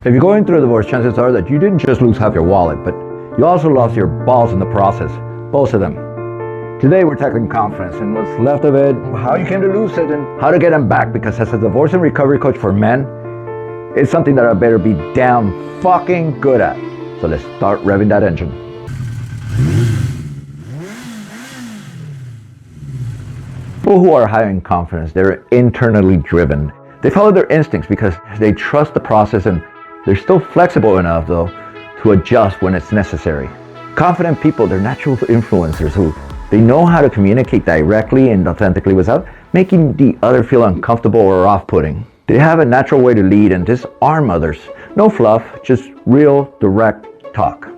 If you're going through a divorce, chances are that you didn't just lose half your wallet, but you also lost your balls in the process. Both of them. Today we're tackling confidence and what's left of it, how you came to lose it, and how to get them back, because as a divorce and recovery coach for men, it's something that I better be damn fucking good at. So let's start revving that engine. People who are high in confidence, they're internally driven. They follow their instincts because they trust the process, and they're still flexible enough, though, to adjust when it's necessary. Confident people, they're natural influencers who they know how to communicate directly and authentically without making the other feel uncomfortable or off-putting. They have a natural way to lead and disarm others. No fluff, just real, direct talk.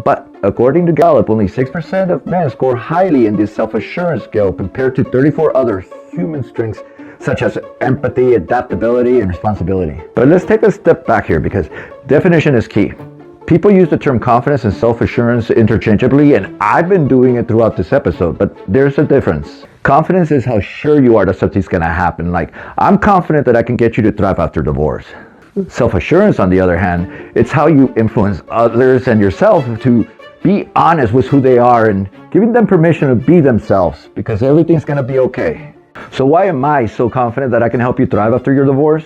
But according to Gallup, only 6% of men score highly in this self-assurance scale compared to 34 other human strengths such as empathy, adaptability, and responsibility. But let's take a step back here because definition is key. People use the term confidence and self-assurance interchangeably, and I've been doing it throughout this episode, but there's a difference. Confidence is how sure you are that something's gonna happen. Like, I'm confident that I can get you to thrive after divorce. Self-assurance, on the other hand, it's how you influence others and yourself to be honest with who they are and giving them permission to be themselves, because everything's gonna be okay. So why am I so confident that I can help you thrive after your divorce?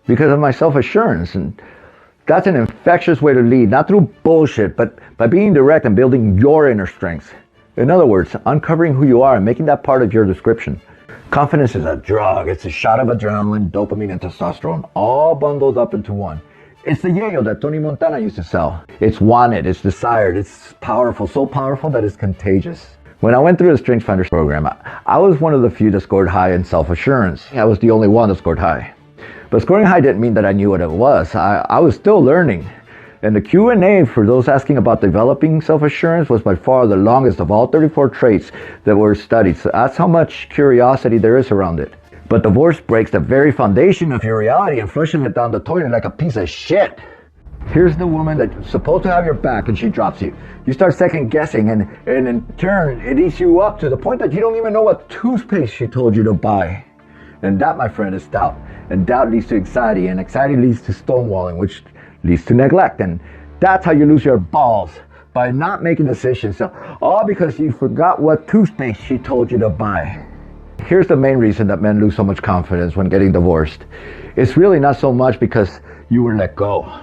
Because of my self-assurance, and that's an infectious way to lead, not through bullshit, but by being direct and building your inner strengths. In other words, uncovering who you are and making that part of your description. Confidence is a drug. It's a shot of adrenaline, dopamine, and testosterone, all bundled up into one. It's the yayo that Tony Montana used to sell. It's wanted, it's desired, it's powerful, so powerful that it's contagious. When I went through the StrengthsFinders program, I was one of the few that scored high in self-assurance. I was the only one that scored high. But scoring high didn't mean that I knew what it was. I was still learning. And the Q&A for those asking about developing self-assurance was by far the longest of all 34 traits that were studied. So that's how much curiosity there is around it. But divorce breaks the very foundation of your reality and flushing it down the toilet like a piece of shit. Here's the woman that's supposed to have your back and she drops you. You start second guessing and in turn it eats you up to the point that you don't even know what toothpaste she told you to buy. And that, my friend, is doubt. And doubt leads to anxiety, and anxiety leads to stonewalling, which leads to neglect. And that's how you lose your balls, by not making decisions. So, all because you forgot what toothpaste she told you to buy. Here's the main reason that men lose so much confidence when getting divorced. It's really not so much because you were let go.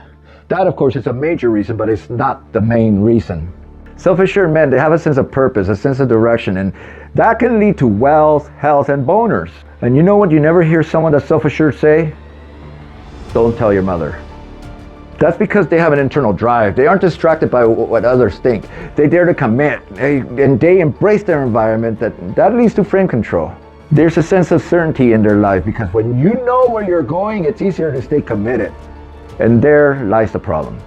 That, of course, is a major reason, but it's not the main reason. Self-assured men, they have a sense of purpose, a sense of direction, and that can lead to wealth, health, and boners. And you know what you never hear someone that's self-assured say? Don't tell your mother. That's because they have an internal drive. They aren't distracted by what others think. They dare to commit, and they embrace their environment. That leads to frame control. There's a sense of certainty in their life because when you know where you're going, it's easier to stay committed. And there lies the problem.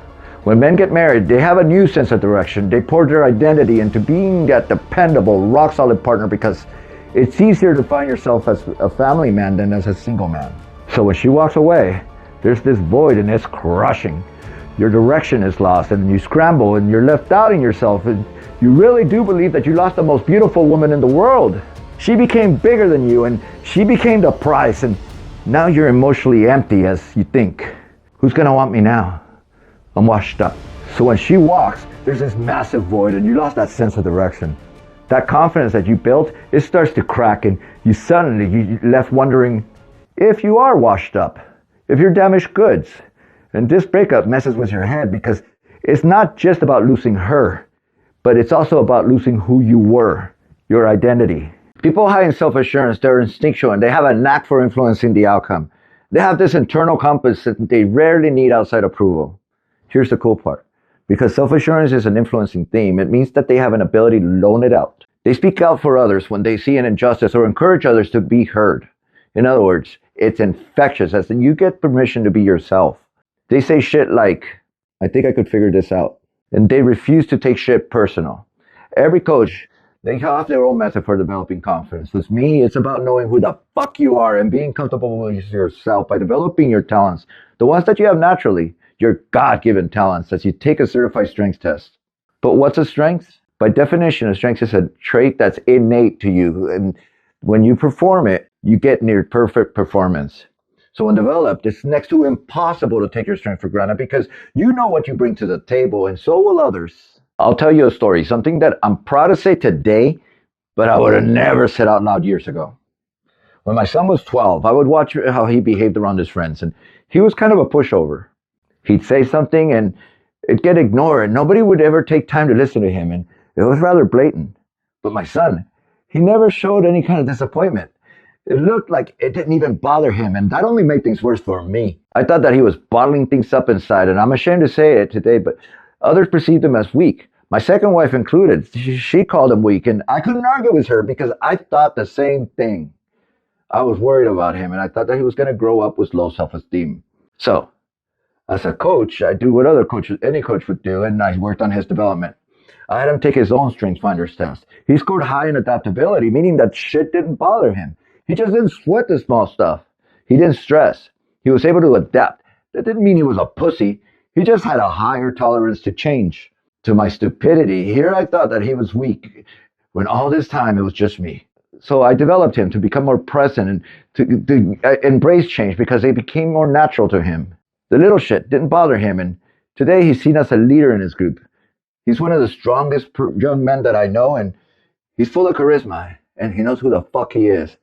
When men get married, they have a new sense of direction. They pour their identity into being that dependable, rock-solid partner because it's easier to find yourself as a family man than as a single man. So when she walks away, there's this void and it's crushing. Your direction is lost and you scramble and you're left doubting yourself. And you really do believe that you lost the most beautiful woman in the world. She became bigger than you and she became the prize, and now you're emotionally empty as you think. Who's gonna want me now? I'm washed up. So when she walks, there's this massive void and you lost that sense of direction. That confidence that you built, it starts to crack and you're left wondering if you are washed up, if you're damaged goods. And this breakup messes with your head because it's not just about losing her, but it's also about losing who you were, your identity. People high in self-assurance, they're instinctual and they have a knack for influencing the outcome. They have this internal compass that they rarely need outside approval. Here's the cool part. Because self-assurance is an influencing theme, it means that they have an ability to loan it out. They speak out for others when they see an injustice or encourage others to be heard. In other words, it's infectious as in you get permission to be yourself. They say shit like, I think I could figure this out. And they refuse to take shit personal. Every coach, they have their own method for developing confidence. With me, it's about knowing who the fuck you are and being comfortable with yourself by developing your talents. The ones that you have naturally, your God-given talents as you take a certified strengths test. But what's a strength? By definition, a strength is a trait that's innate to you. And when you perform it, you get near perfect performance. So when developed, it's next to impossible to take your strength for granted because you know what you bring to the table and so will others. I'll tell you a story, something that I'm proud to say today, but I would have never said out loud years ago. When my son was 12, I would watch how he behaved around his friends, and he was kind of a pushover. He'd say something and it'd get ignored. Nobody would ever take time to listen to him, and it was rather blatant. But my son, he never showed any kind of disappointment. It looked like it didn't even bother him, and that only made things worse for me. I thought that he was bottling things up inside, and I'm ashamed to say it today, but others perceived him as weak. My second wife included. She called him weak, and I couldn't argue with her because I thought the same thing. I was worried about him, and I thought that he was going to grow up with low self-esteem. So, as a coach, I do what any coach would do, and I worked on his development. I had him take his own StrengthsFinders test. He scored high in adaptability, meaning that shit didn't bother him. He just didn't sweat the small stuff. He didn't stress. He was able to adapt. That didn't mean he was a pussy. He just had a higher tolerance to change. To my stupidity, here I thought that he was weak, when all this time it was just me. So I developed him to become more present and to embrace change because it became more natural to him. The little shit didn't bother him, and today he's seen as a leader in his group. He's one of the strongest young men that I know, and he's full of charisma, and he knows who the fuck he is.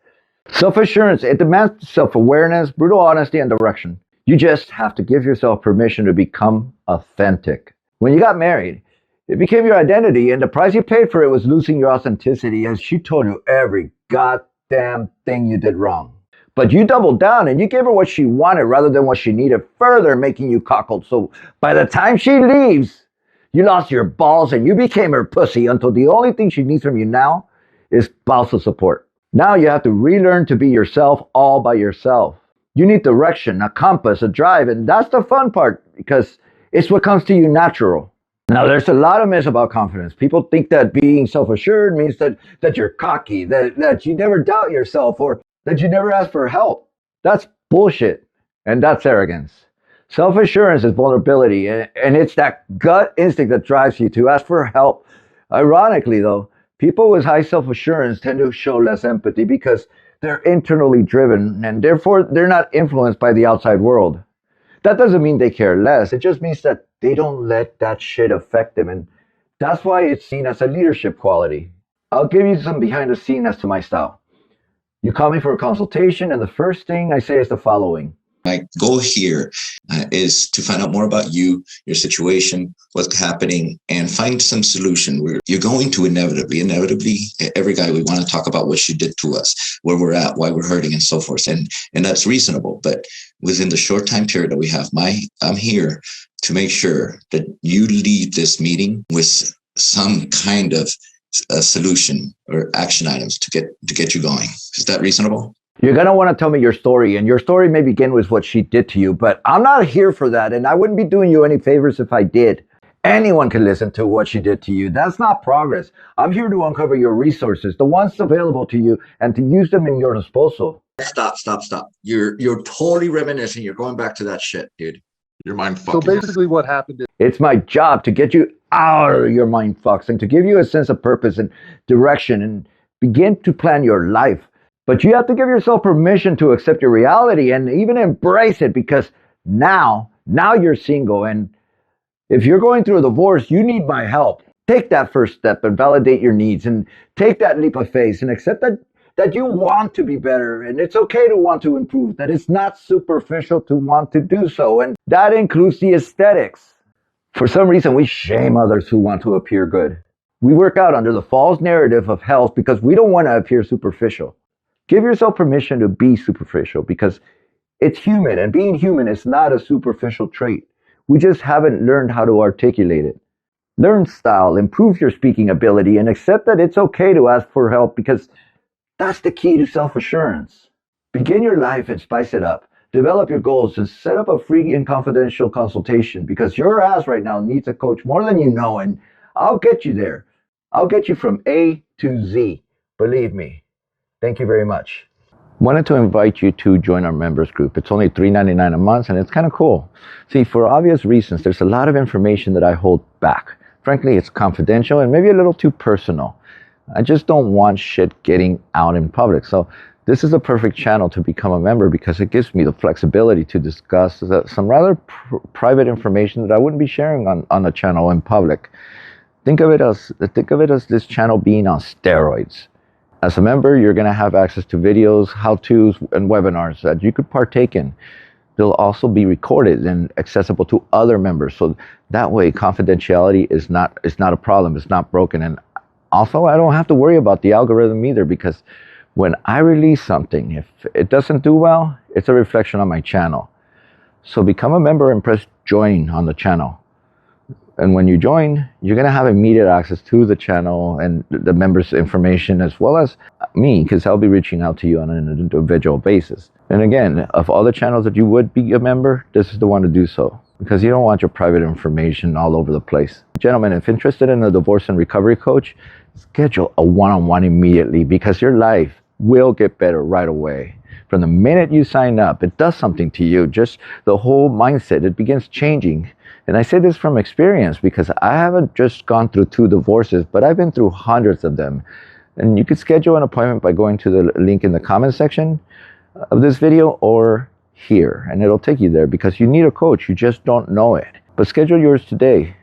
Self-assurance, it demands self-awareness, brutal honesty, and direction. You just have to give yourself permission to become authentic. When you got married, it became your identity, and the price you paid for it was losing your authenticity as she told you every goddamn thing you did wrong. But you doubled down and you gave her what she wanted rather than what she needed, further making you cockled. So by the time she leaves, you lost your balls and you became her pussy until the only thing she needs from you now is spousal support. Now you have to relearn to be yourself all by yourself. You need direction, a compass, a drive, and that's the fun part because it's what comes to you natural. Now, there's a lot of myths about confidence. People think that being self-assured means that you're cocky, that you never doubt yourself, or that you never ask for help. That's bullshit, and that's arrogance. Self-assurance is vulnerability, and it's that gut instinct that drives you to ask for help. Ironically, though, people with high self-assurance tend to show less empathy because they're internally driven, and therefore they're not influenced by the outside world. That doesn't mean they care less. It just means that they don't let that shit affect them. And that's why it's seen as a leadership quality. I'll give you some behind the scenes as to my style. You call me for a consultation, and the first thing I say is the following. My goal here is to find out more about you, your situation, what's happening, and find some solution. You're going to inevitably, every guy, we want to talk about what she did to us, where we're at, why we're hurting, and so forth. And that's reasonable. But within the short time period that we have, I'm here to make sure that you leave this meeting with some kind of a solution or action items to get you going. Is that reasonable? You're going to want to tell me your story, and your story may begin with what she did to you, but I'm not here for that, and I wouldn't be doing you any favors if I did. Anyone can listen to what she did to you. That's not progress. I'm here to uncover your resources, the ones available to you, and to use them in your disposal. Stop. You're totally reminiscing. You're going back to that shit, dude. Your mind fucking. So basically what happened is... It's my job to get you out of your mind fucks and to give you a sense of purpose and direction and begin to plan your life. But you have to give yourself permission to accept your reality and even embrace it because now you're single. And if you're going through a divorce, you need my help. Take that first step and validate your needs and take that leap of faith and accept that you want to be better. And it's okay to want to improve, that it's not superficial to want to do so. And that includes the aesthetics. For some reason, we shame others who want to appear good. We work out under the false narrative of health because we don't want to appear superficial. Give yourself permission to be superficial because it's human, and being human is not a superficial trait. We just haven't learned how to articulate it. Learn style, improve your speaking ability, and accept that it's okay to ask for help because that's the key to self-assurance. Begin your life and spice it up. Develop your goals and set up a free and confidential consultation because your ass right now needs a coach more than you know, and I'll get you there. I'll get you from A to Z. Believe me. Thank you very much. Wanted to invite you to join our members group. It's only $3.99 a month, and it's kind of cool. See, for obvious reasons, there's a lot of information that I hold back. Frankly, it's confidential and maybe a little too personal. I just don't want shit getting out in public. So This is a perfect channel to become a member because it gives me the flexibility to discuss some rather private information that I wouldn't be sharing on the channel in public. Think of it as this channel being on steroids. As a member, you're going to have access to videos, how-tos, and webinars that you could partake in. They'll also be recorded and accessible to other members. So that way, confidentiality is not a problem. It's not broken. And also, I don't have to worry about the algorithm either, because when I release something, if it doesn't do well, it's a reflection on my channel. So become a member and press join on the channel. And when you join, you're going to have immediate access to the channel and the members' information, as well as me, because I'll be reaching out to you on an individual basis. And again, of all the channels that you would be a member, this is the one to do so, because you don't want your private information all over the place. Gentlemen, if interested in a divorce and recovery coach, schedule a one-on-one immediately, because your life will get better right away. From the minute you sign up, it does something to you. Just the whole mindset, it begins changing. And I say this from experience, because I haven't just gone through 2 divorces, but I've been through hundreds of them. And you could schedule an appointment by going to the link in the comment section of this video or here, and it'll take you there, because you need a coach. You just don't know it. But schedule yours today.